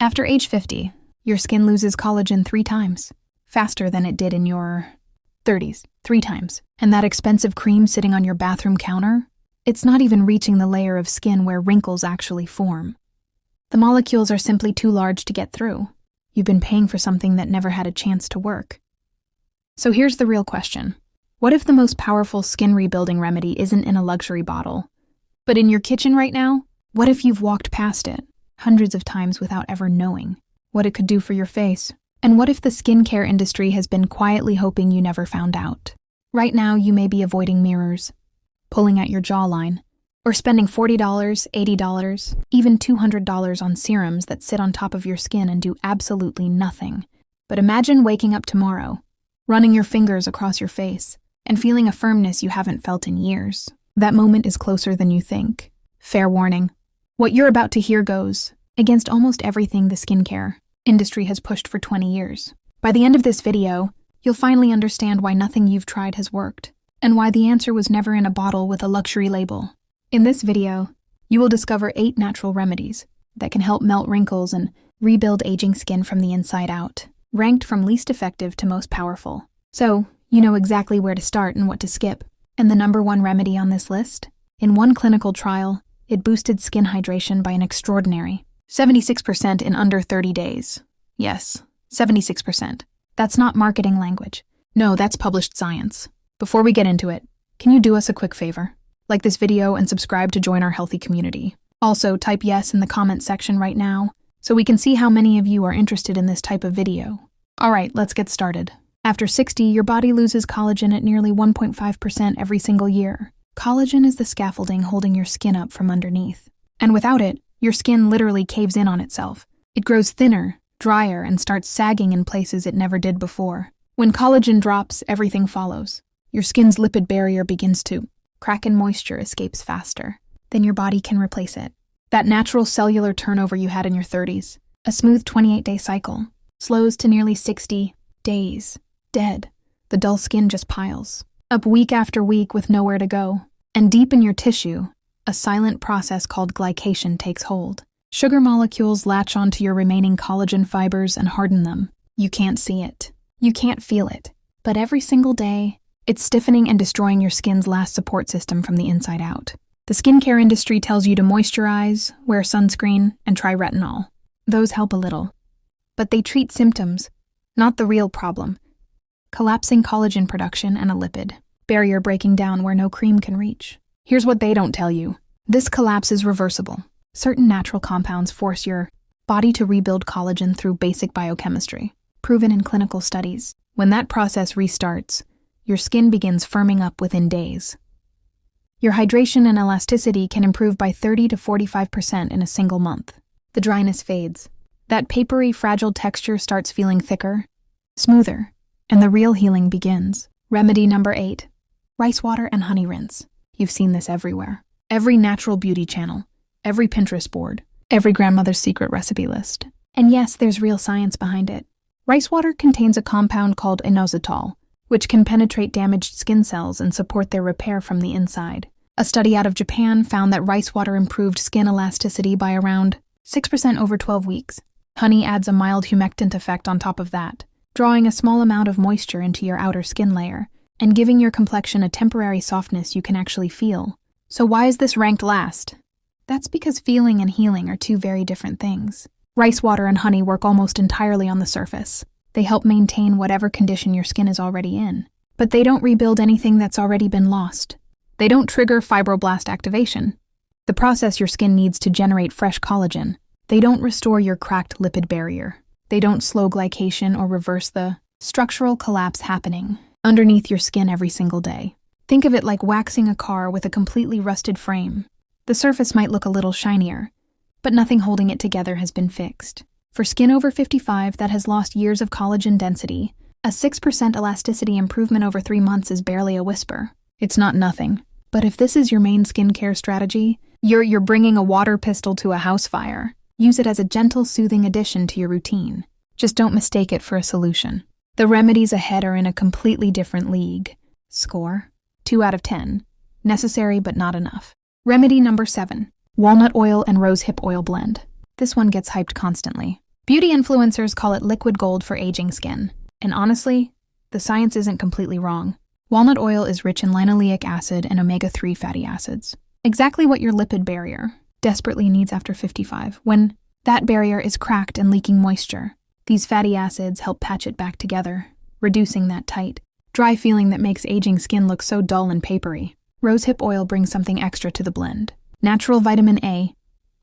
After age 50, your skin loses collagen 3 times, faster than it did in your 30s, 3 times. And that expensive cream sitting on your bathroom counter, it's not even reaching the layer of skin where wrinkles actually form. The molecules are simply too large to get through. You've been paying for something that never had a chance to work. So here's the real question. What if the most powerful skin rebuilding remedy isn't in a luxury bottle, but in your kitchen right now? What if you've walked past it hundreds of times without ever knowing what it could do for your face? And what if the skincare industry has been quietly hoping you never found out? Right now, you may be avoiding mirrors, pulling at your jawline, or spending $40, $80, even $200 on serums that sit on top of your skin and do absolutely nothing. But imagine waking up tomorrow, running your fingers across your face, and feeling a firmness you haven't felt in years. That moment is closer than you think. Fair warning. What you're about to hear goes against almost everything the skincare industry has pushed for 20 years. By the end of this video, you'll finally understand why nothing you've tried has worked, and why the answer was never in a bottle with a luxury label. In this video, you will discover 8 natural remedies that can help melt wrinkles and rebuild aging skin from the inside out, ranked from least effective to most powerful. So, you know exactly where to start and what to skip. And the number 1 remedy on this list? In one clinical trial, it boosted skin hydration by an extraordinary 76% in under 30 days. Yes, 76%. That's not marketing language. No, that's published science. Before we get into it, can you do us a quick favor? Like this video and subscribe to join our healthy community. Also, type yes in the comment section right now so we can see how many of you are interested in this type of video. Alright, let's get started. After 60, your body loses collagen at nearly 1.5% every single year. Collagen is the scaffolding holding your skin up from underneath. And without it, your skin literally caves in on itself. It grows thinner, drier, and starts sagging in places it never did before. When collagen drops, everything follows. Your skin's lipid barrier begins to crack and moisture escapes faster. Then your body can replace it. That natural cellular turnover you had in your 30s, a smooth 28-day cycle, slows to nearly 60 days. Dead. The dull skin just piles up week after week with nowhere to go. And deep in your tissue, a silent process called glycation takes hold. Sugar molecules latch onto your remaining collagen fibers and harden them. You can't see it. You can't feel it. But every single day, it's stiffening and destroying your skin's last support system from the inside out. The skincare industry tells you to moisturize, wear sunscreen, and try retinol. Those help a little. But they treat symptoms, not the real problem. Collapsing collagen production and a lipid barrier breaking down where no cream can reach. Here's what they don't tell you. This collapse is reversible. Certain natural compounds force your body to rebuild collagen through basic biochemistry, proven in clinical studies. When that process restarts, your skin begins firming up within days. Your hydration and elasticity can improve by 30 to 45% in a single month. The dryness fades. That papery, fragile texture starts feeling thicker, smoother, and the real healing begins. Remedy number 8. Rice water and honey rinse. You've seen this everywhere. Every natural beauty channel, every Pinterest board, every grandmother's secret recipe list. And yes, there's real science behind it. Rice water contains a compound called inositol, which can penetrate damaged skin cells and support their repair from the inside. A study out of Japan found that rice water improved skin elasticity by around 6% over 12 weeks. Honey adds a mild humectant effect on top of that, drawing a small amount of moisture into your outer skin layer and giving your complexion a temporary softness you can actually feel. So why is this ranked last? That's because feeling and healing are 2 very different things. Rice water and honey work almost entirely on the surface. They help maintain whatever condition your skin is already in. But they don't rebuild anything that's already been lost. They don't trigger fibroblast activation, the process your skin needs to generate fresh collagen. They don't restore your cracked lipid barrier. They don't slow glycation or reverse the structural collapse happening underneath your skin every single day. Think of it like waxing a car with a completely rusted frame. The surface might look a little shinier, but nothing holding it together has been fixed. For skin over 55 that has lost years of collagen density, a 6% elasticity improvement over 3 months is barely a whisper. It's not nothing. But if this is your main skincare strategy, you're bringing a water pistol to a house fire. Use it as a gentle, soothing addition to your routine. Just don't mistake it for a solution. The remedies ahead are in a completely different league. Score: 2 out of 10. Necessary but not enough. Remedy number 7. Walnut oil and rosehip oil blend. This one gets hyped constantly. Beauty influencers call it liquid gold for aging skin. And honestly, the science isn't completely wrong. Walnut oil is rich in linoleic acid and omega-3 fatty acids. Exactly what your lipid barrier desperately needs after 55, when that barrier is cracked and leaking moisture. These fatty acids help patch it back together, reducing that tight, dry feeling that makes aging skin look so dull and papery. Rosehip oil brings something extra to the blend. Natural vitamin A,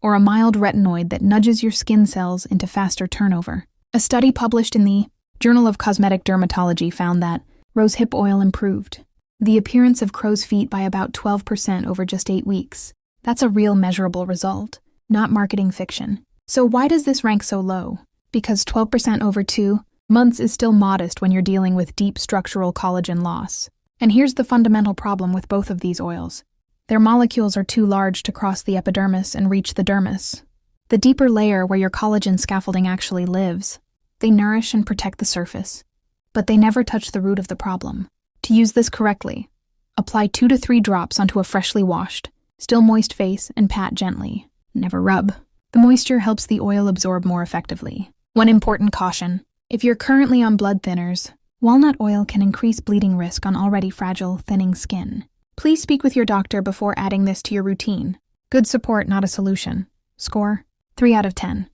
or a mild retinoid that nudges your skin cells into faster turnover. A study published in the Journal of Cosmetic Dermatology found that rosehip oil improved the appearance of crow's feet by about 12% over just 8 weeks. That's a real measurable result, not marketing fiction. So why does this rank so low? Because 12% over 2 months is still modest when you're dealing with deep structural collagen loss. And here's the fundamental problem with both of these oils. Their molecules are too large to cross the epidermis and reach the dermis, the deeper layer where your collagen scaffolding actually lives. They nourish and protect the surface, but they never touch the root of the problem. To use this correctly, apply 2 to 3 drops onto a freshly washed, still moist face and pat gently. Never rub. The moisture helps the oil absorb more effectively. One important caution: if you're currently on blood thinners, walnut oil can increase bleeding risk on already fragile, thinning skin. Please speak with your doctor before adding this to your routine. Good support, not a solution. Score: 3 out of 10.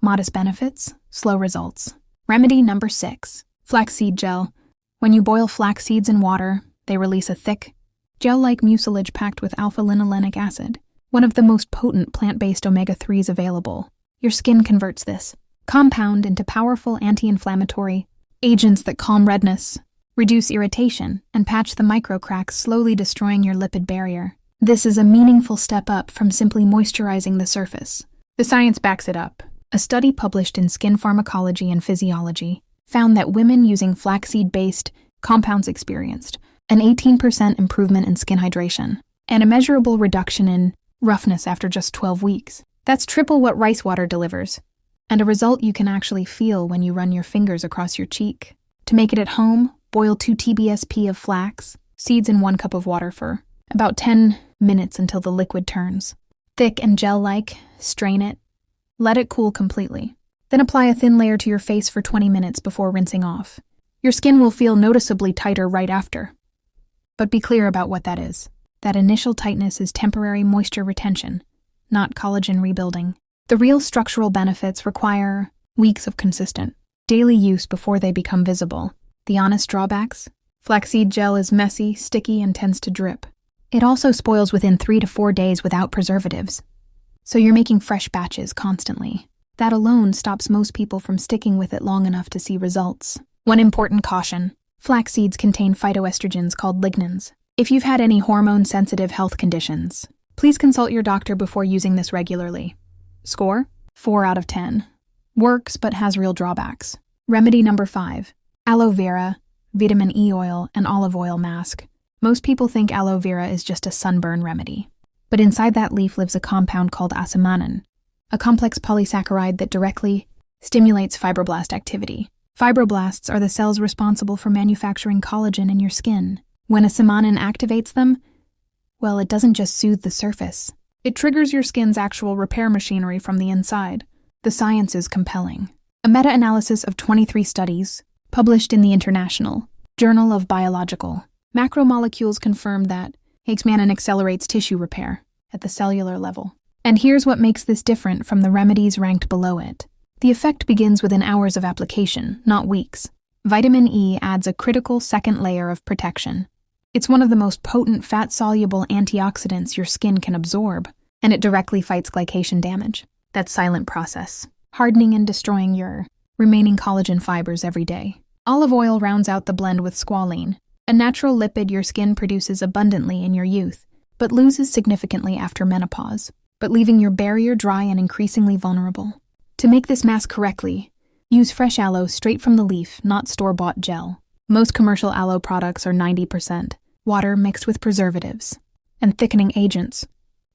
Modest benefits, slow results. Remedy number 6. Flaxseed gel. When you boil flax seeds in water, they release a thick, gel-like mucilage packed with alpha-linolenic acid, one of the most potent plant-based omega-3s available. Your skin converts this compound into powerful anti-inflammatory agents that calm redness, reduce irritation, and patch the microcracks, slowly destroying your lipid barrier. This is a meaningful step up from simply moisturizing the surface. The science backs it up. A study published in Skin Pharmacology and Physiology found that women using flaxseed-based compounds experienced an 18% improvement in skin hydration and a measurable reduction in roughness after just 12 weeks. That's triple what rice water delivers, and a result you can actually feel when you run your fingers across your cheek. To make it at home, boil 2 TBSP of flax seeds in 1 cup of water for about 10 minutes until the liquid turns thick and gel-like. Strain it. Let it cool completely. Then apply a thin layer to your face for 20 minutes before rinsing off. Your skin will feel noticeably tighter right after. But be clear about what that is. That initial tightness is temporary moisture retention, not collagen rebuilding. The real structural benefits require weeks of consistent, daily use before they become visible. The honest drawbacks? Flaxseed gel is messy, sticky, and tends to drip. It also spoils within 3 to 4 days without preservatives. So you're making fresh batches constantly. That alone stops most people from sticking with it long enough to see results. One important caution: flax seeds contain phytoestrogens called lignans. If you've had any hormone-sensitive health conditions, please consult your doctor before using this regularly. Score: 4 out of 10. Works but has real drawbacks. Remedy number 5. Aloe vera, vitamin E oil, and olive oil mask. Most people think aloe vera is just a sunburn remedy. But inside that leaf lives a compound called asamanin, a complex polysaccharide that directly stimulates fibroblast activity. Fibroblasts are the cells responsible for manufacturing collagen in your skin. When asamanin activates them, well, it doesn't just soothe the surface. It triggers your skin's actual repair machinery from the inside. The science is compelling. A meta-analysis of 23 studies, published in the International Journal of Biological Macromolecules, confirmed that asamanin accelerates tissue repair at the cellular level. And here's what makes this different from the remedies ranked below it. The effect begins within hours of application, not weeks. Vitamin E adds a critical second layer of protection. It's one of the most potent fat-soluble antioxidants your skin can absorb, and it directly fights glycation damage. That silent process, hardening and destroying your remaining collagen fibers every day. Olive oil rounds out the blend with squalene, a natural lipid your skin produces abundantly in your youth, but loses significantly after menopause, but leaving your barrier dry and increasingly vulnerable. To make this mask correctly, use fresh aloe straight from the leaf, not store-bought gel. Most commercial aloe products are 90% water mixed with preservatives and thickening agents,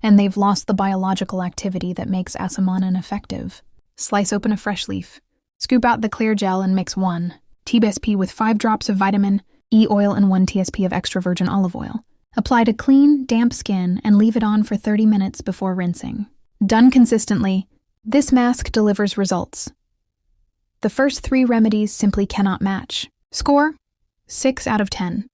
and they've lost the biological activity that makes asamanin effective. Slice open a fresh leaf, scoop out the clear gel and mix 1 TBSP with 5 drops of vitamin E oil and 1 TSP of extra virgin olive oil. Apply to clean, damp skin and leave it on for 30 minutes before rinsing. Done consistently, this mask delivers results. The first 3 remedies simply cannot match. Score: 6 out of 10.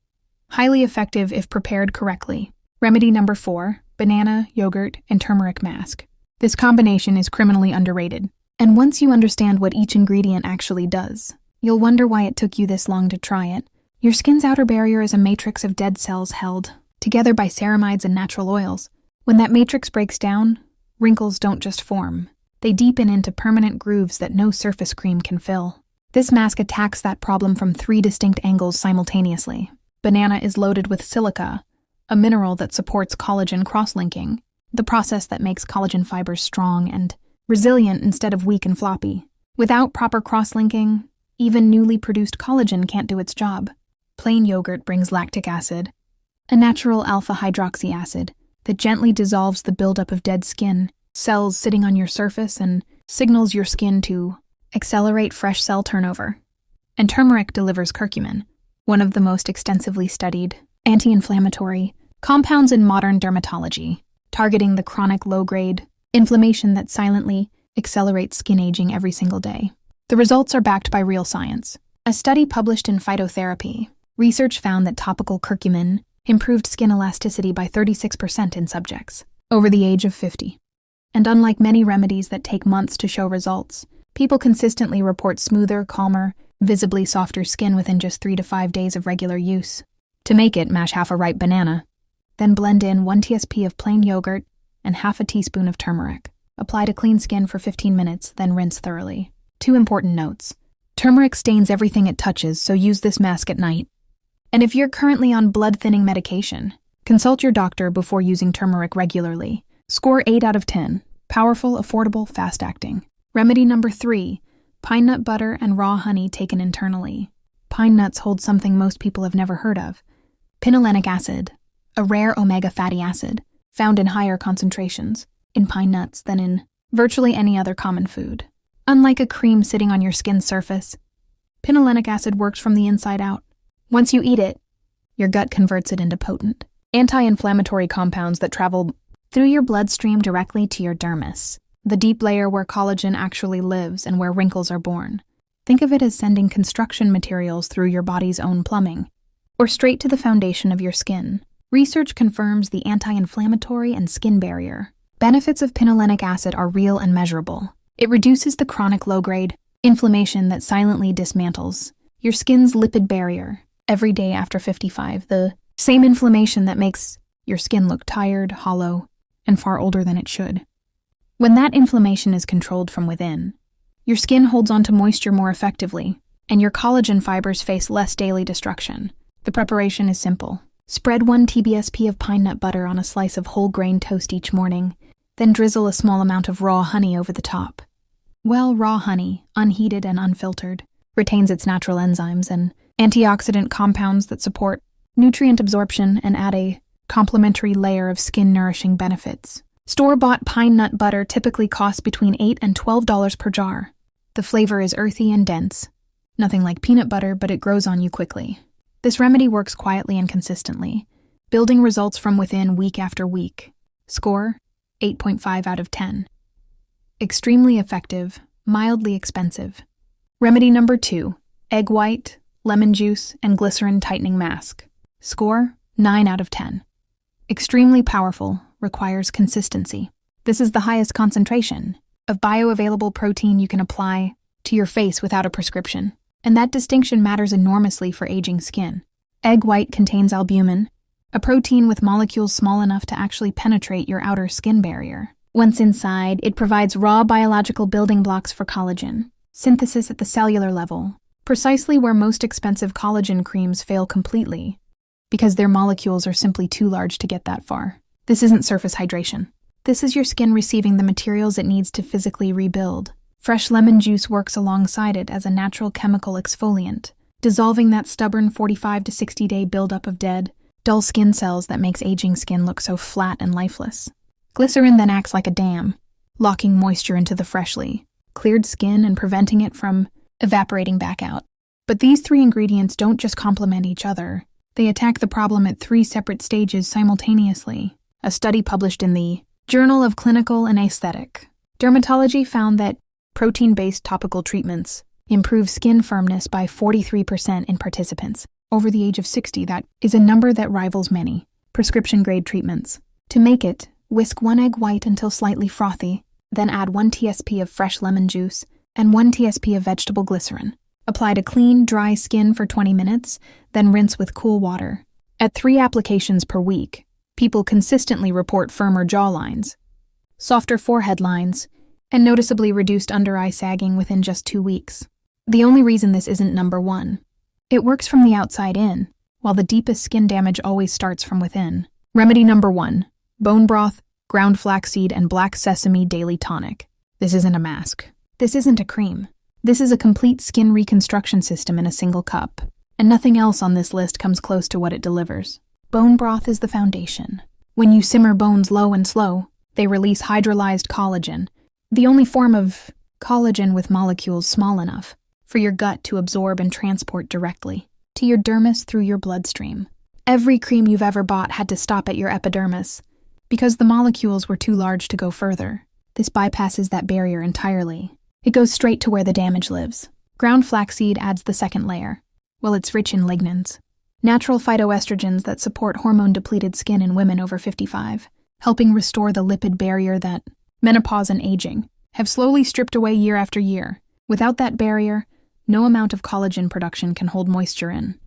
Highly effective if prepared correctly. Remedy number 4, banana, yogurt, and turmeric mask. This combination is criminally underrated. And once you understand what each ingredient actually does, you'll wonder why it took you this long to try it. Your skin's outer barrier is a matrix of dead cells held together by ceramides and natural oils. When that matrix breaks down, wrinkles don't just form. They deepen into permanent grooves that no surface cream can fill. This mask attacks that problem from 3 distinct angles simultaneously. Banana is loaded with silica, a mineral that supports collagen cross-linking, the process that makes collagen fibers strong and resilient instead of weak and floppy. Without proper cross-linking, even newly produced collagen can't do its job. Plain yogurt brings lactic acid, a natural alpha-hydroxy acid that gently dissolves the buildup of dead skin cells sitting on your surface and signals your skin to accelerate fresh cell turnover. And turmeric delivers curcumin, one of the most extensively studied anti-inflammatory compounds in modern dermatology, targeting the chronic low-grade inflammation that silently accelerates skin aging every single day. The results are backed by real science. A study published in Phytotherapy, research found that topical curcumin improved skin elasticity by 36% in subjects over the age of 50. And unlike many remedies that take months to show results, people consistently report smoother, calmer, visibly softer skin within just 3 to 5 days of regular use. To make it, mash half a ripe banana. Then blend in 1 tsp of plain yogurt and half a teaspoon of turmeric. Apply to clean skin for 15 minutes, then rinse thoroughly. 2 important notes. Turmeric stains everything it touches, so use this mask at night. And if you're currently on blood-thinning medication, consult your doctor before using turmeric regularly. Score 8 out of 10. Powerful, affordable, fast-acting. Remedy number 3, pine nut butter and raw honey taken internally. Pine nuts hold something most people have never heard of: pinolenic acid, a rare omega fatty acid found in higher concentrations in pine nuts than in virtually any other common food. Unlike a cream sitting on your skin's surface, pinolenic acid works from the inside out. Once you eat it, your gut converts it into potent anti-inflammatory compounds that travel through your bloodstream directly to your dermis, the deep layer where collagen actually lives and where wrinkles are born. Think of it as sending construction materials through your body's own plumbing, or straight to the foundation of your skin. Research confirms the anti-inflammatory and skin barrier benefits of pinolenic acid are real and measurable. It reduces the chronic low-grade inflammation that silently dismantles your skin's lipid barrier every day after 55, the same inflammation that makes your skin look tired, hollow, and far older than it should. When that inflammation is controlled from within, your skin holds onto moisture more effectively, and your collagen fibers face less daily destruction. The preparation is simple. Spread 1 tsp of pine nut butter on a slice of whole grain toast each morning, then drizzle a small amount of raw honey over the top. Well, raw honey, unheated and unfiltered, retains its natural enzymes and antioxidant compounds that support nutrient absorption and add a complementary layer of skin-nourishing benefits. Store-bought pine nut butter typically costs between $8 and $12 per jar. The flavor is earthy and dense. Nothing like peanut butter, but it grows on you quickly. This remedy works quietly and consistently, building results from within week after week. Score: 8.5 out of 10. Extremely effective, mildly expensive. Remedy number 2, egg white, lemon juice, and glycerin tightening mask. Score: 9 out of 10. Extremely powerful, requires consistency. This is the highest concentration of bioavailable protein you can apply to your face without a prescription, and that distinction matters enormously for aging skin. Egg white contains albumin, a protein with molecules small enough to actually penetrate your outer skin barrier. Once inside, it provides raw biological building blocks for collagen, synthesis at the cellular level, precisely where most expensive collagen creams fail completely, because their molecules are simply too large to get that far. This isn't surface hydration. This is your skin receiving the materials it needs to physically rebuild. Fresh lemon juice works alongside it as a natural chemical exfoliant, dissolving that stubborn 45 to 60-day buildup of dead, dull skin cells that makes aging skin look so flat and lifeless. Glycerin then acts like a dam, locking moisture into the freshly cleared skin and preventing it from evaporating back out. But these 3 ingredients don't just complement each other. They attack the problem at 3 separate stages simultaneously. A study published in the Journal of Clinical and Aesthetic Dermatology found that protein-based topical treatments improve skin firmness by 43% in participants. Over the age of 60, that is a number that rivals many prescription-grade treatments. To make it, whisk 1 egg white until slightly frothy, then add 1 tsp of fresh lemon juice and 1 tsp of vegetable glycerin. Apply to clean, dry skin for 20 minutes, then rinse with cool water. At 3 applications per week, people consistently report firmer jawlines, softer forehead lines, and noticeably reduced under-eye sagging within just 2 weeks. The only reason this isn't number 1. It works from the outside in, while the deepest skin damage always starts from within. Remedy number 1. Bone broth, ground flaxseed, and black sesame daily tonic. This isn't a mask. This isn't a cream. This is a complete skin reconstruction system in a single cup, and nothing else on this list comes close to what it delivers. Bone broth is the foundation. When you simmer bones low and slow, they release hydrolyzed collagen, the only form of collagen with molecules small enough for your gut to absorb and transport directly to your dermis through your bloodstream. Every cream you've ever bought had to stop at your epidermis because the molecules were too large to go further. This bypasses that barrier entirely. It goes straight to where the damage lives. Ground flaxseed adds the second layer. Well, it's rich in lignans, natural phytoestrogens that support hormone-depleted skin in women over 55, helping restore the lipid barrier that menopause and aging have slowly stripped away year after year. Without that barrier, no amount of collagen production can hold moisture in.